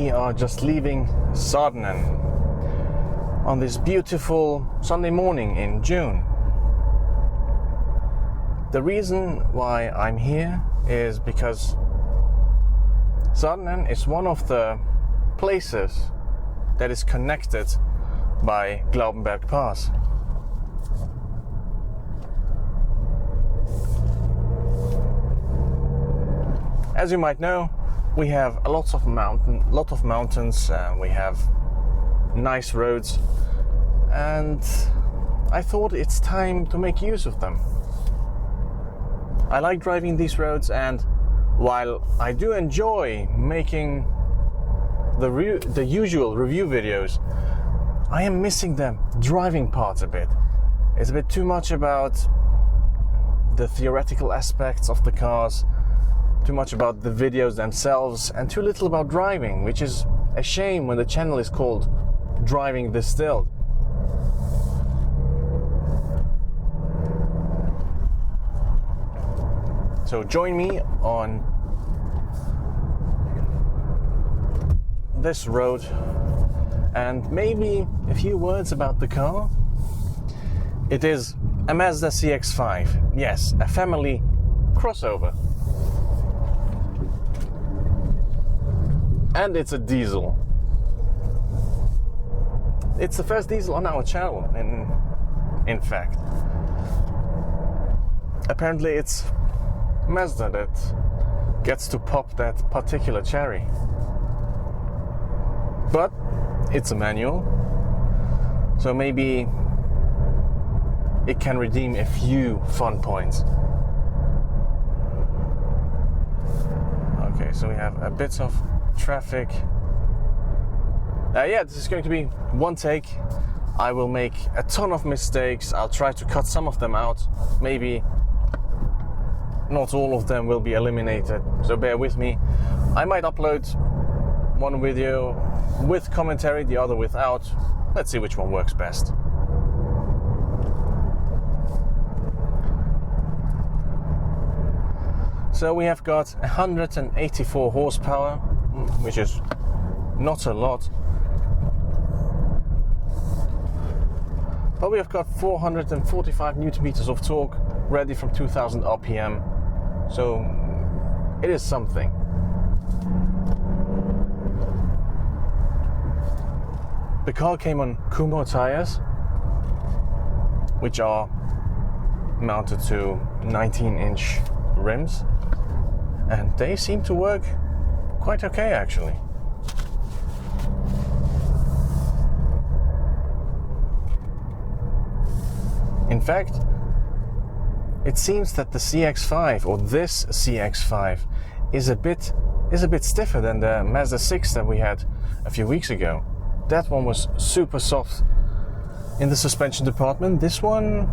we are just leaving Sarnen on this beautiful Sunday morning in June. The reason why I'm here is because Sarnen is one of the places that is connected by Glaubenberg Pass. As you might know, we have a lot of mountains, we have nice roads, and I thought it's time to make use of them. I like driving these roads, and while I do enjoy making the usual review videos, I am missing the driving part a bit. It's a bit too much about the theoretical aspects of the cars, too much about the videos themselves, and too little about driving, which is a shame when the channel is called Driving Distilled. So join me on this road and maybe a few words about the car. It is a Mazda CX-5, yes, a family crossover. And it's a diesel. It's the first diesel on our channel, in fact. Apparently it's Mazda that gets to pop that particular cherry. But it's a manual, so maybe it can redeem a few fun points. Okay, so we have a bit of traffic. This is going to be one take. I will make a ton of mistakes. I'll try to cut some of them out. Maybe not all of them will be eliminated, so bear with me. I might upload one video with commentary, the other without. Let's see which one works best. So we have got 184 horsepower, which is not a lot, but we have got 445 newton meters of torque, ready from 2000 RPM, so it is something. The car came on Kumho tires, which are mounted to 19-inch rims, and they seem to work quite okay actually. In fact, it seems that the CX-5, or this CX-5, is a bit stiffer than the Mazda 6 that we had a few weeks ago. That one was super soft in the suspension department. This one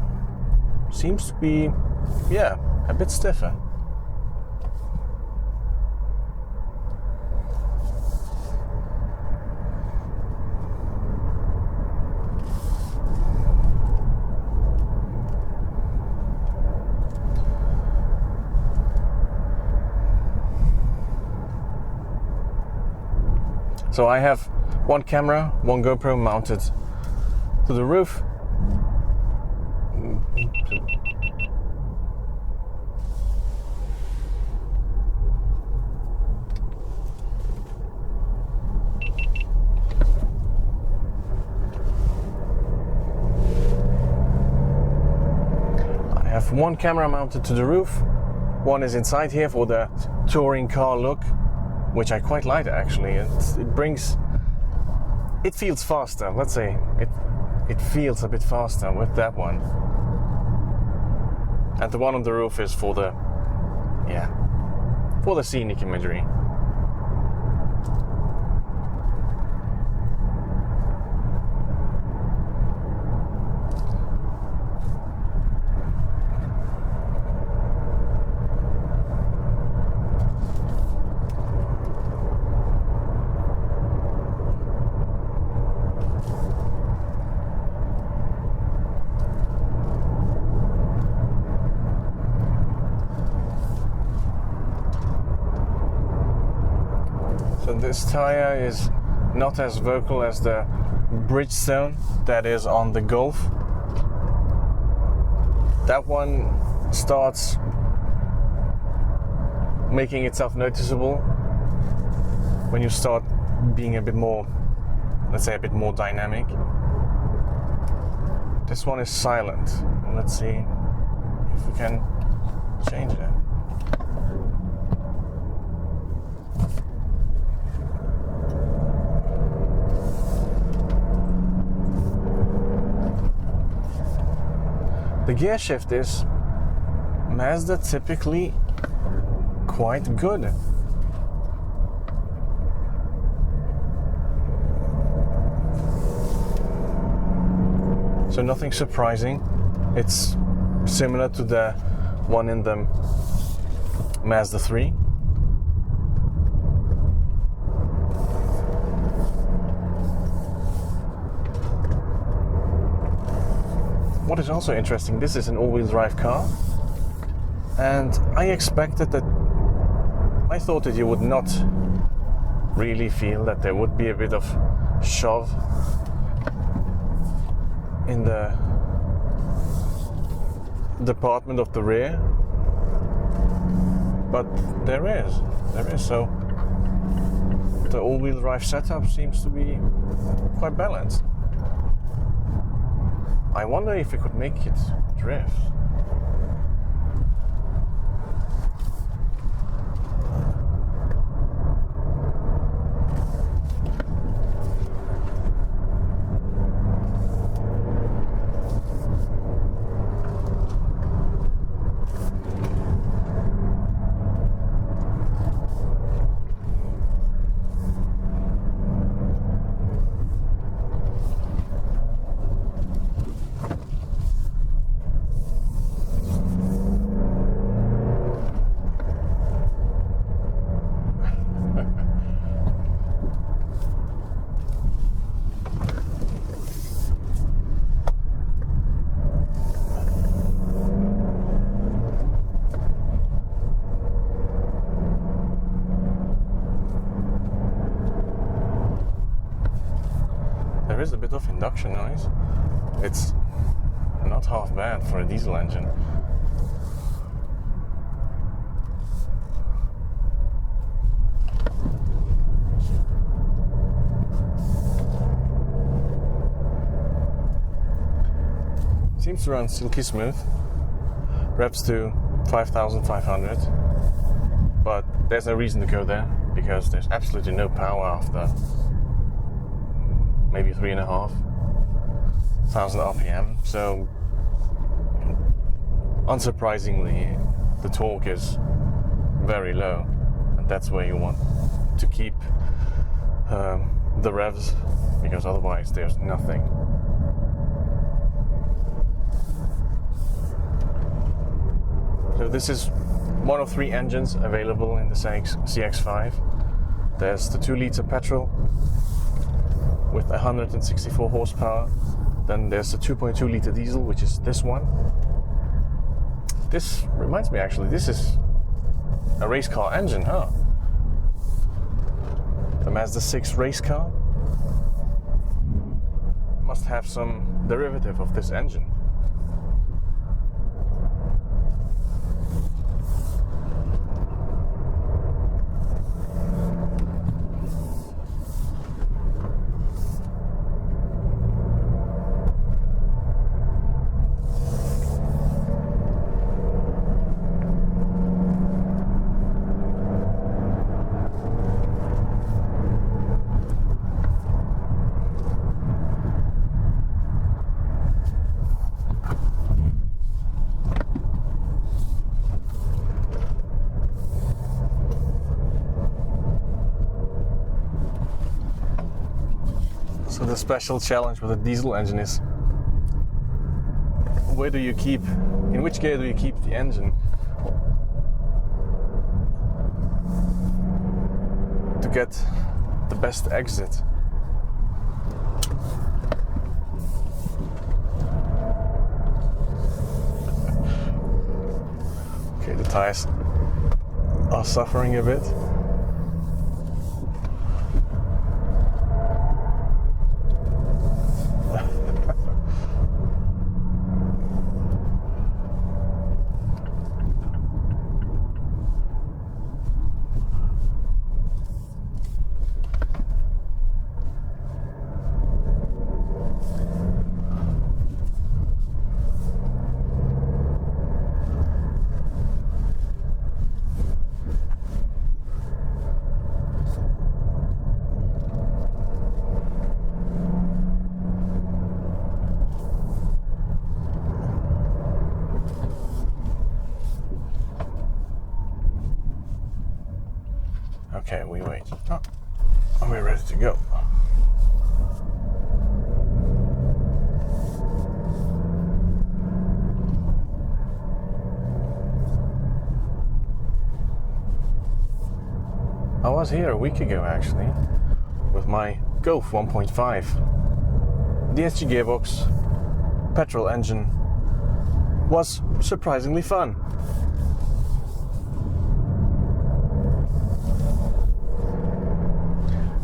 seems to be, a bit stiffer. So I have one camera, one GoPro mounted to the roof. I have one camera mounted to the roof. One is inside here for the touring car look, which I quite like actually. It feels faster. Let's say it feels a bit faster with that one. And the one on the roof is for the scenic imagery. this tire is not as vocal as the Bridgestone that is on the Golf. That one starts making itself noticeable when you start being a bit more, let's say, a bit more dynamic. This one is silent. Let's see if we can change it. The gear shift is Mazda typically quite good. So nothing surprising. It's similar to the one in the Mazda 3. What is also interesting, this is an all-wheel drive car, and I thought that you would not really feel that there would be a bit of shove in the department of the rear, but there is. So the all-wheel drive setup seems to be quite balanced. I wonder if we could make it drift. There is a bit of induction noise. It's not half bad for a diesel engine. Seems to run silky smooth. Revs to 5,500. But there's no reason to go there because there's absolutely no power after maybe 3,500 RPM. So unsurprisingly, the torque is very low, and that's where you want to keep the revs, because otherwise there's nothing. So this is one of 3 engines available in the CX-5. There's the 2-liter petrol with 164 horsepower. Then there's the 2.2-liter diesel, which is this one. This reminds me, actually, this is a race car engine, huh? The Mazda 6 race car must have some derivative of this engine. So the special challenge with a diesel engine is, in which gear do you keep the engine to get the best exit? Okay, the tires are suffering a bit. was here a week ago actually with my Golf 1.5. DSG gearbox, petrol engine, was surprisingly fun.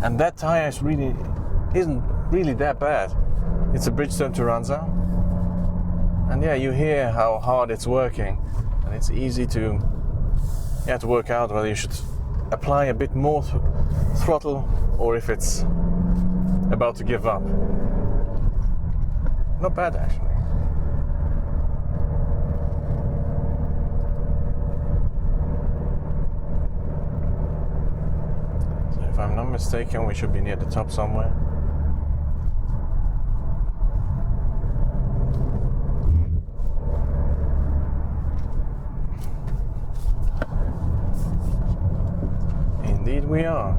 And that tire isn't really that bad. It's a Bridgestone Turanza, and yeah, you hear how hard it's working, and it's easy to work out whether you should apply a bit more throttle or if it's about to give up. Not bad actually. So if I'm not mistaken, we should be near the top somewhere. Indeed we are.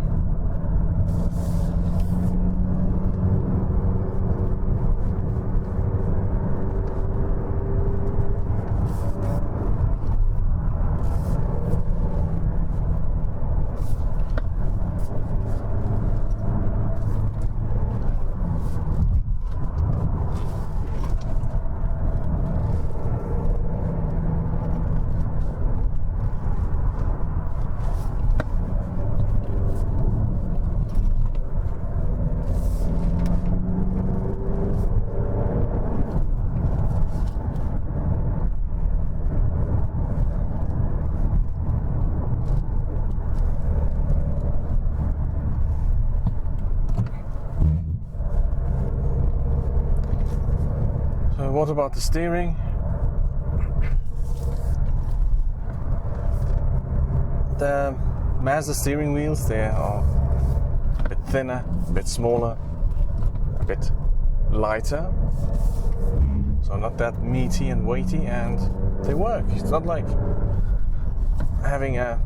What about the steering? The Mazda steering wheels, they are a bit thinner, a bit smaller, a bit lighter, so not that meaty and weighty, and they work. It's not like having a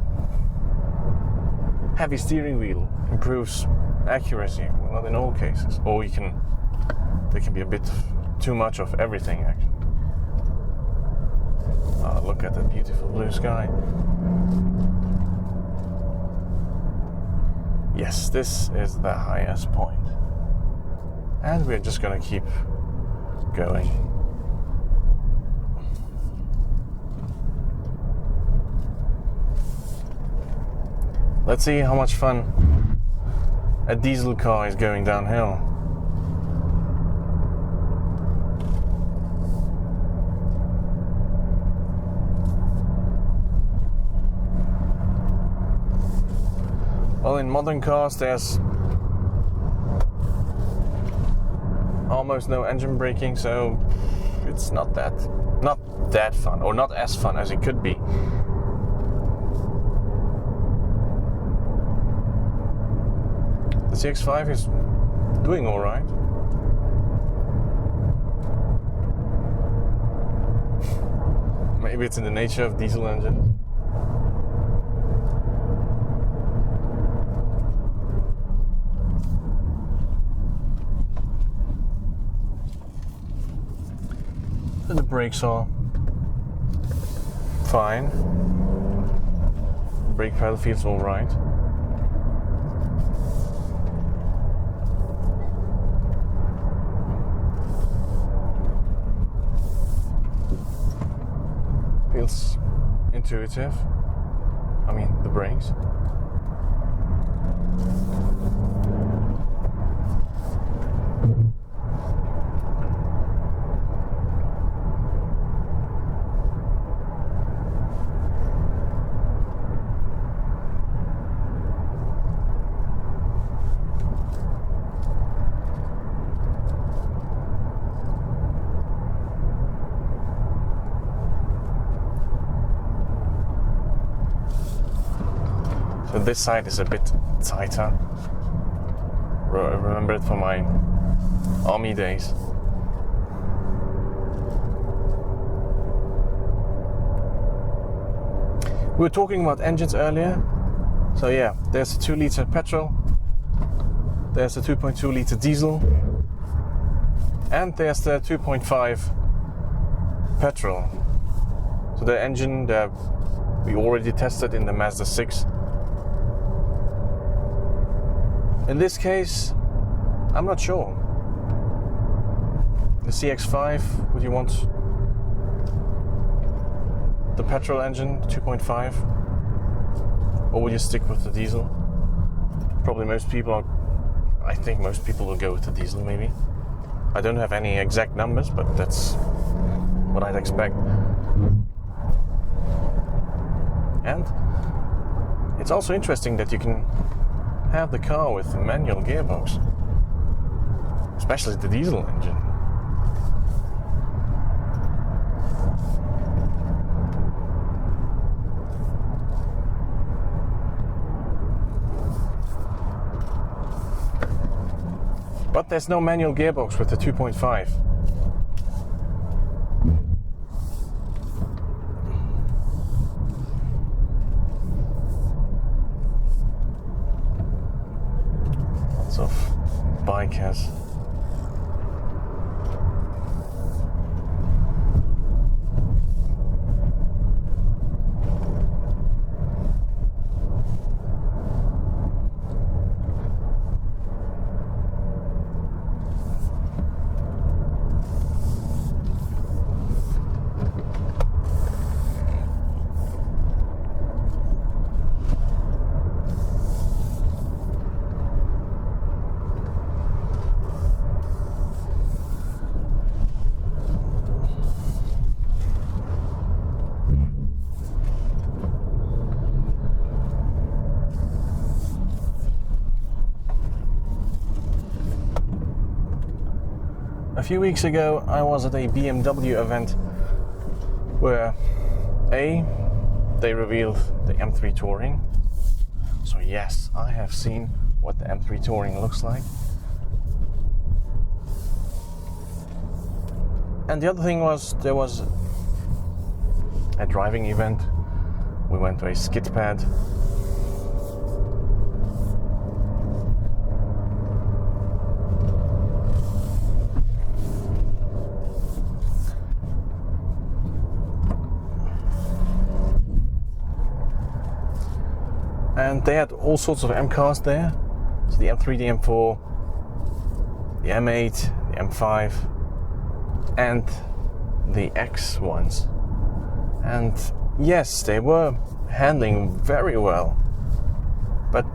heavy steering wheel improves accuracy, well, not in all cases, or they can be a bit too much of everything actually. Oh, look at that beautiful blue sky. Yes, this is the highest point. And we're just gonna keep going. Let's see how much fun a diesel car is going downhill. Well, in modern cars there's almost no engine braking, so it's not that fun, or not as fun as it could be. The CX-5 is doing all right. Maybe it's in the nature of diesel engines. And the brakes are fine. The brake pedal feels all right. Feels intuitive. I mean, the brakes. So this side is a bit tighter. I remember it from my army days. We were talking about engines earlier. So yeah, there's a 2-liter petrol, there's a 2.2 liter diesel, and there's the 2.5 petrol. So the engine that we already tested in the Mazda 6 In this case, I'm not sure. The CX-5, would you want the petrol engine, 2.5? Or would you stick with the diesel? Probably I think most people will go with the diesel maybe. I don't have any exact numbers, but that's what I'd expect. And it's also interesting that you can have the car with a manual gearbox, especially the diesel engine. But there's no manual gearbox with the 2.5. Lots of bikers. A few weeks ago, I was at a BMW event where they revealed the M3 Touring. So yes, I have seen what the M3 Touring looks like. And the other thing was, there was a driving event. We went to a skid pad. And they had all sorts of M cars there. So the M3, the M4, the M8, the M5, and the X ones. And yes, they were handling very well. But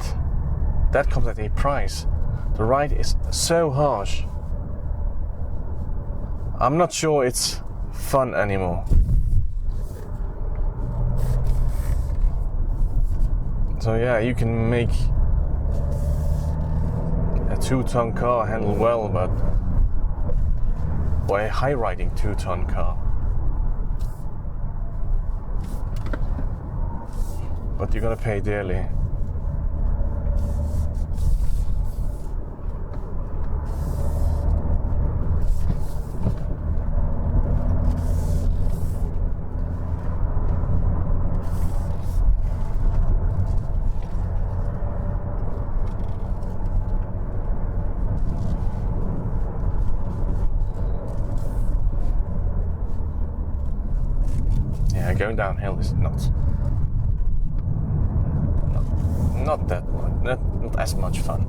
that comes at a price. The ride is so harsh. I'm not sure it's fun anymore. So yeah, you can make a 2-ton car handle well, or a high-riding 2-ton car. But you're gonna pay dearly. Going downhill is not that one, not as much fun.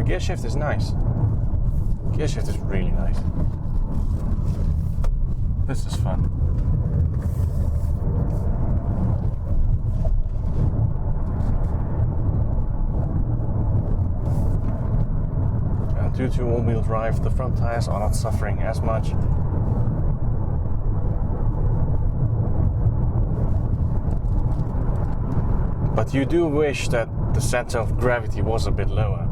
Gear shift is nice. Gear shift is really nice. This is fun. And due to all-wheel drive, the front tires are not suffering as much. But you do wish that the center of gravity was a bit lower.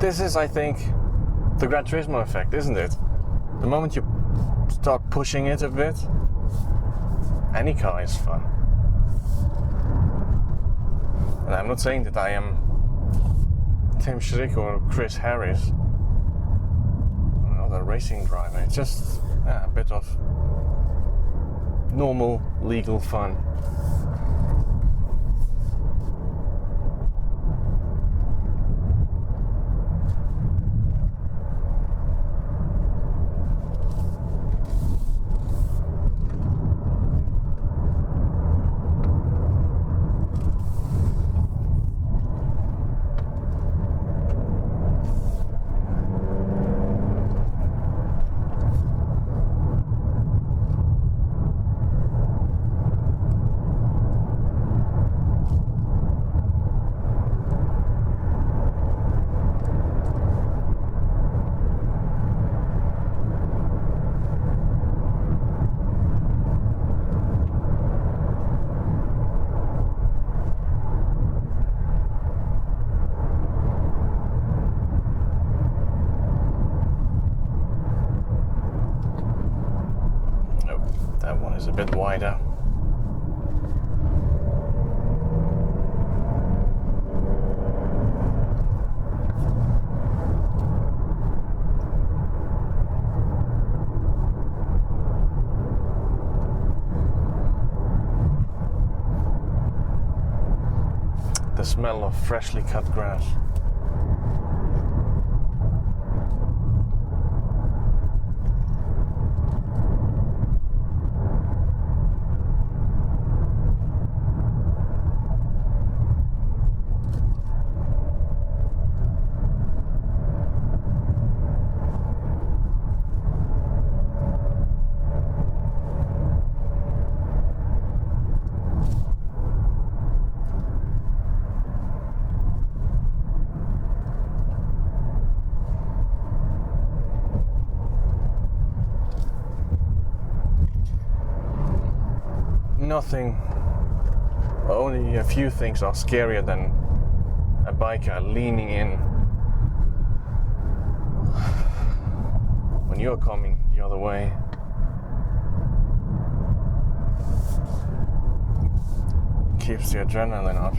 This is, I think, the Gran Turismo effect, isn't it? The moment you start pushing it a bit, any car is fun. And I'm not saying that I am Tim Schrick or Chris Harris, another racing driver. It's just a bit of normal, legal fun. That one is a bit wider. The smell of freshly cut grass. Nothing, only a few things are scarier than a biker leaning in when you're coming the other way. Keeps the adrenaline up.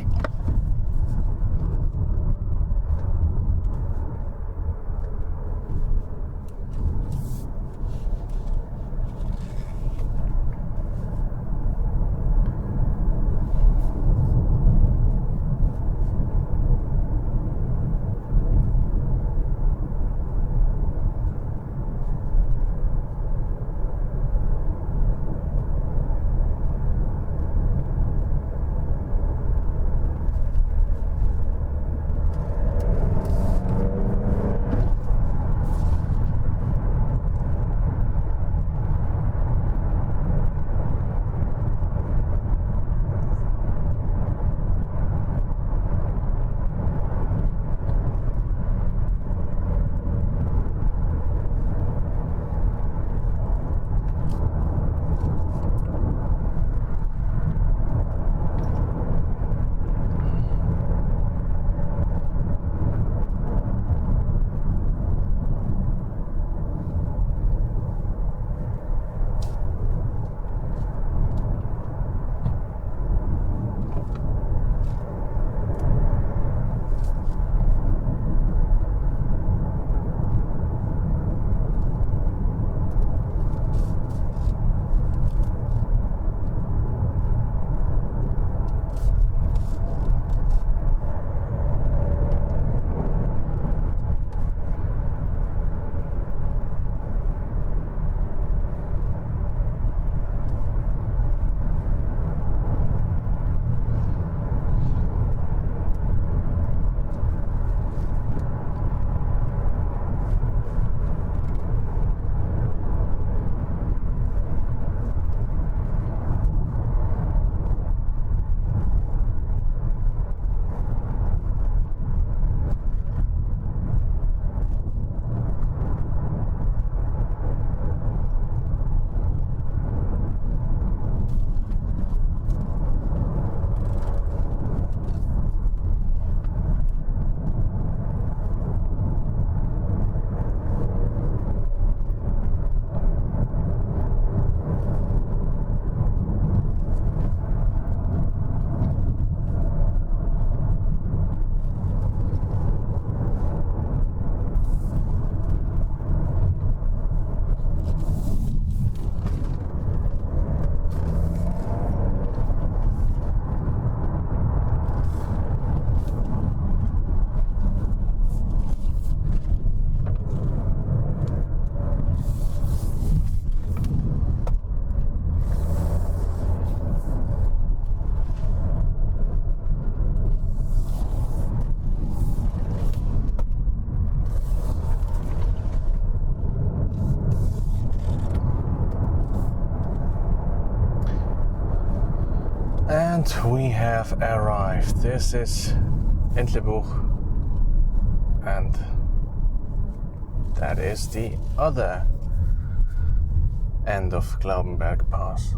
And we have arrived. This is Entlebuch, and that is the other end of Glaubenberg Pass.